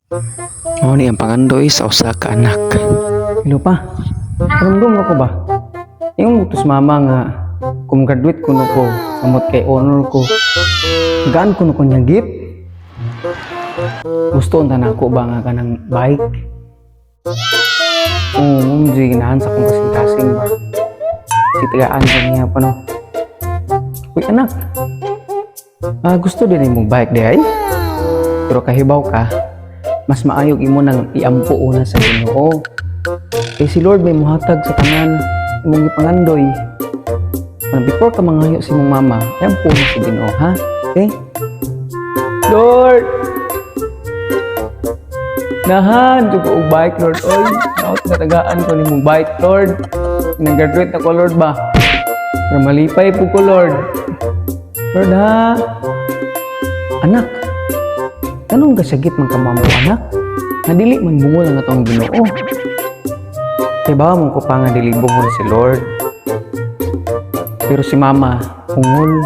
Mao ni ang pangandoy sa usa ka anak. Hello pa. Karumdum ako ba? Yung utos mama nga kung graduate ko no ko, samot kay honor ko. Gaan ko no ko niya gift. Gusto unta na ako ba nga kanang bike? Oo, mumji ginahan sa kong kasing-kasing ba. Sitigaan ko niya pa no. Uy anak, gusto din mong bike di ay? Pero kahibaw ka, mas maayog imo nang iampo una sa Ginoo. Kay si Lord may muhatag sa tanan imong ipangandoy. Before ka mangayo si mong mama, iampo na sa Ginoo, ha? Okay? Lord! Nahan, juga og bike, Lord. Oy, naot natagaan ko ni mong bike, Lord. Nag-graduate ako, Lord ba? Pero malipay po ko, Lord. Lord, ha? Anak, anong kasagit man ka mamo, anak? Nadili man bungol ang atong Ginoo. Kaya ba mong ko pa nga dili bungol si Lord? Pero si mama, bungol.